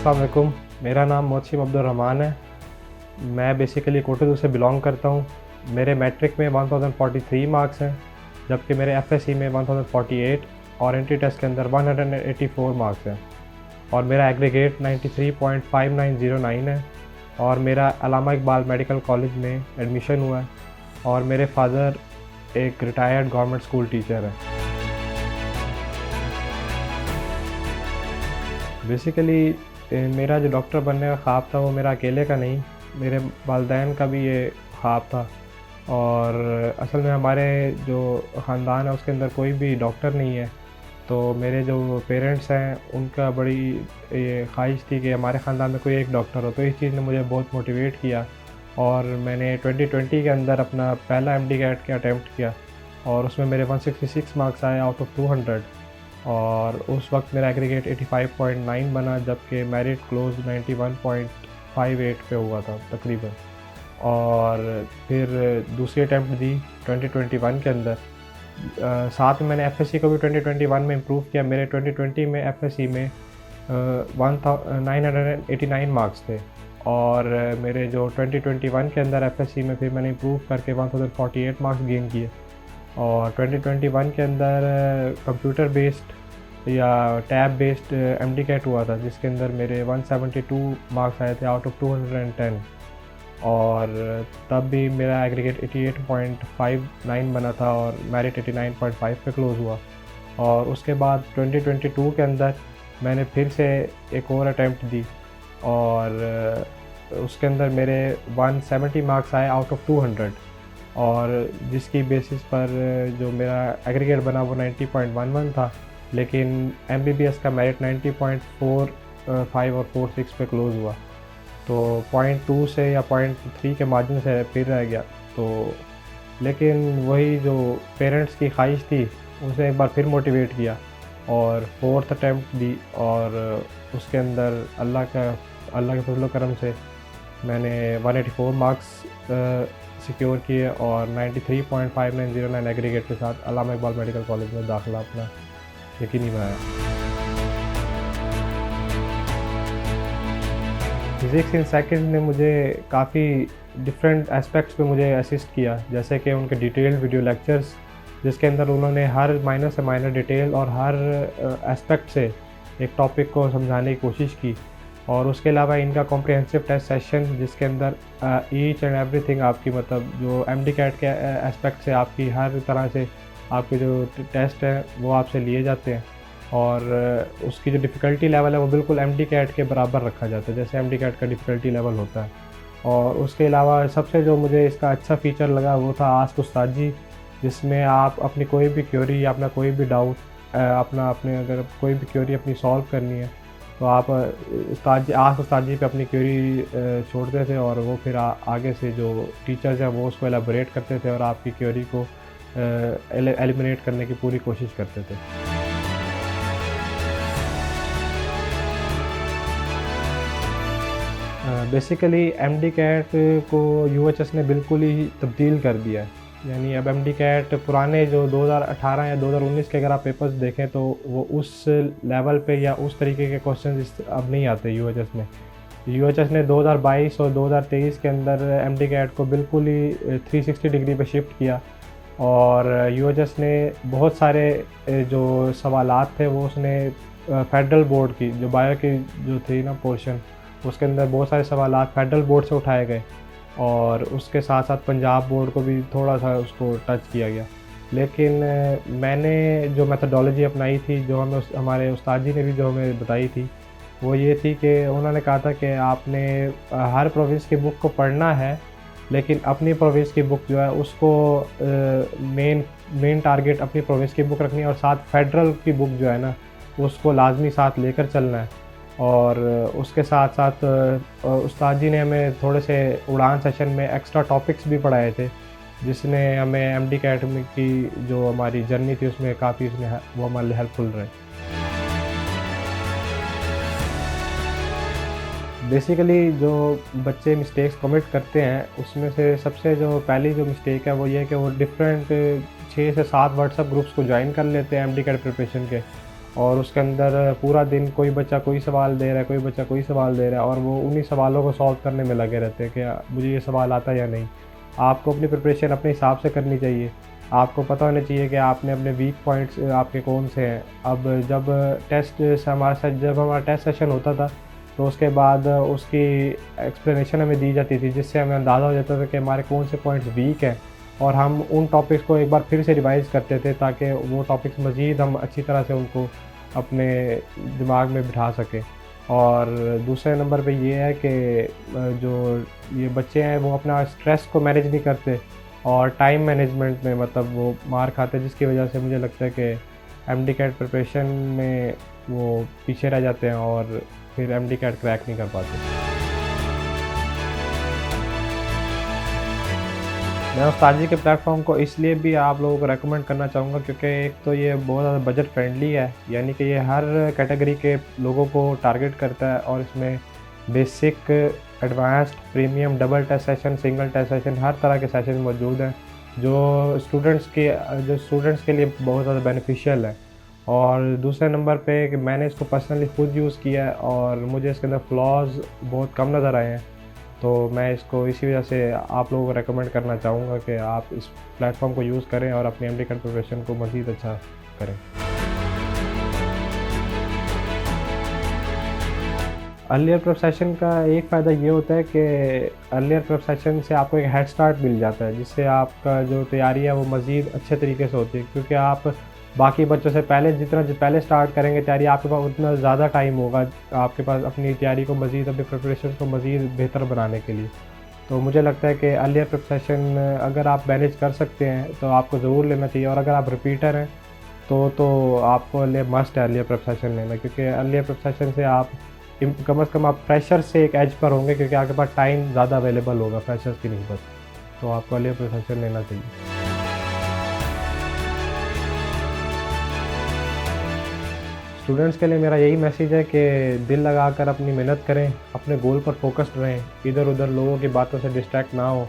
अस्सलाम वालेकुम। मेरा नाम मोहसिन अब्दुर्रहमान है। मैं बेसिकली कोटद्दू से बिलोंग करता हूँ। मेरे मैट्रिक में 1043 मार्क्स हैं, जबकि मेरे एफएससी में 1048 और एंट्री टेस्ट के अंदर 184 मार्क्स हैं और मेरा एग्रीगेट 93.5909 है और मेरा अल्लामा इकबाल मेडिकल कॉलेज में एडमिशन हुआ है और मेरे फादर एक रिटायर्ड गवर्नमेंट स्कूल टीचर हैं। बेसिकली मेरा जो डॉक्टर बनने का ख़्वाब था वो मेरा अकेले का नहीं, मेरे वालिदैन का भी ये ख़्वाब था और असल में हमारे जो ख़ानदान है उसके अंदर कोई भी डॉक्टर नहीं है। तो मेरे जो पेरेंट्स हैं उनका बड़ी ये ख्वाहिश थी कि हमारे ख़ानदान में कोई एक डॉक्टर हो, तो इस चीज़ ने मुझे बहुत मोटिवेट किया और मैंने 2020 के अंदर अपना पहला एमडी कैट का अटैम्प्ट किया और उसमें मेरे 166 मार्क्स आए आउट ऑफ 200 और उस वक्त मेरा एग्रीगेट 85.9 बना, जबकि मेरिट क्लोज 91.58 पे हुआ था तकरीबन। और फिर दूसरी अटैम्प्ट दी 2021 के अंदर। साथ में मैंने एफएससी को भी 2021 में इम्प्रूव किया। मेरे 2020 में एफएससी में 989 मार्क्स थे और मेरे जो 2021 के अंदर एफएससी में फिर मैंने इम्प्रूव करके 1048 मार्क्स गेन किए और 2021 के अंदर कंप्यूटर बेस्ड या टैब बेस्ड एमडी कैट हुआ था, जिसके अंदर मेरे 172 मार्क्स आए थे आउट ऑफ 210 और तब भी मेरा एग्रीगेट 88.59 बना था और मेरिट 89.5 पे क्लोज़ हुआ। और उसके बाद 2022 के अंदर मैंने फिर से एक और अटैम्प्ट दी और उसके अंदर मेरे 170 मार्क्स आए आउट ऑफ 200 और जिसकी बेसिस पर जो मेरा एग्रीगेट बना वो 90.11 था, लेकिन एमबीबीएस का मेरिट 90.45 और 46 पे क्लोज़ हुआ। तो 0.2 से या 0.3 के मार्जिन से फिर रह गया। तो लेकिन वही जो पेरेंट्स की ख्वाहिश थी उसे एक बार फिर मोटिवेट किया और 4th अटैम्प्ट दी और उसके अंदर अल्लाह के फजल करम से मैंने 184 मार्क्स सिक्योर किए और 93.5909 एग्रीगेट के साथ अल्लामा इकबाल मेडिकल कॉलेज में दाखिला अपना यकीनी बनाया। फिज़िक्स इन सेकंड ने मुझे काफ़ी डिफरेंट एस्पेक्ट्स पे मुझे असिस्ट किया, जैसे कि उनके डिटेल्ड वीडियो लेक्चर्स जिसके अंदर उन्होंने हर माइनर से माइनर डिटेल और हर एस्पेक्ट से एक टॉपिक को समझाने की कोशिश की और उसके अलावा इनका कॉम्प्रिहेंसिव टेस्ट सेशन जिसके अंदर ईच एंड एवरीथिंग आपकी मतलब जो एमडी कैट के एस्पेक्ट से आपकी हर तरह से आपके जो टेस्ट हैं वो आपसे लिए जाते हैं और उसकी जो डिफ़िकल्टी लेवल है वो बिल्कुल एमडी कैट के बराबर रखा जाता है जैसे एमडी कैट का डिफ़िकल्टी लेवल होता है। और उसके अलावा सबसे जो मुझे इसका अच्छा फ़ीचर लगा वो था आस्क उस्ताद जी, जिसमें आप अपनी कोई भी क्वेरी या अपना कोई भी डाउट अपने अगर कोई भी क्वेरी अपनी सॉल्व करनी है तो आप आस्क उस्ताद जी पे अपनी क्वेरी छोड़ते थे और वो फिर आगे से जो टीचर्स हैं वो उसको एलेबोरेट करते थे और आपकी क्वेरी को एलिमिनेट करने की पूरी कोशिश करते थे। बेसिकली एमडी कैट को यूएचएस ने बिल्कुल ही तब्दील कर दिया है। यानी अब एमडी कैट पुराने जो 2018 या 2019 के अगर आप पेपर्स देखें तो वो उस लेवल पे या उस तरीके के क्वेश्चंस अब नहीं आते यूएचएस में। यूएचएस ने 2022 और 2023 के अंदर एमडी कैट को बिल्कुल ही 360 डिग्री पे शिफ्ट किया और यूएचएस ने बहुत सारे जो सवालात थे वो उसने फेडरल बोर्ड की जो बायो की जो थी ना पोर्शन उसके अंदर बहुत सारे सवालात फेडरल बोर्ड से उठाए गए और उसके साथ साथ पंजाब बोर्ड को भी थोड़ा सा उसको टच किया गया। लेकिन मैंने जो मेथडोलॉजी अपनाई थी जो हमें हमारे उस्ताद जी ने भी जो हमें बताई थी वो ये थी कि उन्होंने कहा था कि आपने हर प्रोविंस की बुक को पढ़ना है, लेकिन अपनी प्रोविंस की बुक जो है उसको मेन टारगेट अपनी प्रोविंस की बुक रखनी है और साथ फेडरल की बुक जो है ना उसको लाजमी साथ लेकर चलना है। और उसके साथ साथ उस्ताद जी ने हमें थोड़े से उड़ान सेशन में एक्स्ट्रा टॉपिक्स भी पढ़ाए थे जिसने हमें एमडी कैट की जो हमारी जर्नी थी उसमें काफ़ी वो हमारे लिए हेल्पफुल रहे। बेसिकली जो बच्चे मिस्टेक्स कमिट करते हैं उसमें से सबसे जो पहली जो मिस्टेक है वो ये है कि वो डिफरेंट 6 से 7 व्हाट्सएप ग्रुप्स को ज्वाइन कर लेते हैं एमडी कैट प्रिपरेशन के और उसके अंदर पूरा दिन कोई बच्चा कोई सवाल दे रहा है, कोई बच्चा कोई सवाल दे रहा है और वो उन्हीं सवालों को सॉल्व करने में लगे रहते हैं कि मुझे ये सवाल आता है या नहीं। आपको अपनी प्रिपरेशन अपने हिसाब से करनी चाहिए। आपको पता होना चाहिए कि आपने अपने वीक पॉइंट्स आपके कौन से हैं। अब जब हमारा टेस्ट सेशन होता था तो उसके बाद उसकी एक्सप्लेनेशन हमें दी जाती थी, जिससे हमें अंदाज़ा हो जाता था कि हमारे कौन से पॉइंट्स वीक हैं और हम उन टॉपिक्स को एक बार फिर से रिवाइज़ करते थे ताकि वो टॉपिक्स मज़ीद हम अच्छी तरह से उनको अपने दिमाग में बिठा सकें। और दूसरे नंबर पे ये है कि जो ये बच्चे हैं वो अपना स्ट्रेस को मैनेज नहीं करते और टाइम मैनेजमेंट में मतलब वो मार खाते हैं, जिसकी वजह से मुझे लगता है कि एमडी कैट प्रिपरेशन में वो पीछे रह जाते हैं और फिर एमडी कैट क्रैक नहीं कर पाते। मैं उस्ताद जी के प्लेटफॉर्म को इसलिए भी आप लोगों को रेकमेंड करना चाहूँगा क्योंकि एक तो ये बहुत ज़्यादा बजट फ्रेंडली है, यानी कि ये हर कैटेगरी के लोगों को टारगेट करता है और इसमें basic, advanced, premium, double test session, single test session, हर तरह के सेशन मौजूद हैं जो स्टूडेंट्स के लिए बहुत ज़्यादा बेनिफिशियल है। और दूसरे नंबर पे कि मैंने इसको पर्सनली खुद यूज़ किया है और मुझे इसके अंदर फ्लॉज बहुत कम नज़र आए हैं, तो मैं इसको इसी वजह से आप लोगों को रेकमेंड करना चाहूँगा कि आप इस प्लेटफॉर्म को यूज़ करें और अपनी एमडी कैट प्रिपरेशन को मज़ीद अच्छा करें। अर्लियर प्रेप सेशन का एक फ़ायदा ये होता है कि अर्लियर प्रेप सेशन से आपको एक हेड स्टार्ट मिल जाता है, जिससे आपका जो तैयारी है वो मज़ीद अच्छे तरीके से होती है, क्योंकि आप बाकी बच्चों से जितना पहले स्टार्ट करेंगे तैयारी, आपके पास उतना ज़्यादा टाइम होगा आपके पास अपनी तैयारी को मज़ीद, अपनी प्रिपरेशन को मज़ीद बेहतर बनाने के लिए। तो मुझे लगता है कि अर्लियर प्रेप सेशन अगर आप मैनेज कर सकते हैं तो आपको ज़रूर लेना चाहिए, और अगर आप रिपीटर हैं तो आपको लिए मस्ट है अर्लियर प्रेप सेशन लेना, क्योंकि अर्लियर प्रेप सेशन से आप कम से कम आप फ्रेशर से एक एज पर होंगे, क्योंकि आपके पास टाइम ज़्यादा अवेलेबल होगा फ्रेशर्स की निस्बत, तो आपको अर्लियर प्रेप सेशन लेना चाहिए। स्टूडेंट्स के लिए मेरा यही मैसेज है कि दिल लगाकर अपनी मेहनत करें, अपने गोल पर फोकस्ड रहें, इधर उधर लोगों की बातों से डिस्ट्रैक्ट ना हो,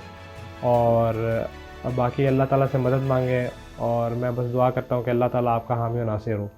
और बाकी अल्लाह ताला से मदद मांगें। और मैं बस दुआ करता हूँ कि अल्लाह ताला आपका हामी और नासिर हो।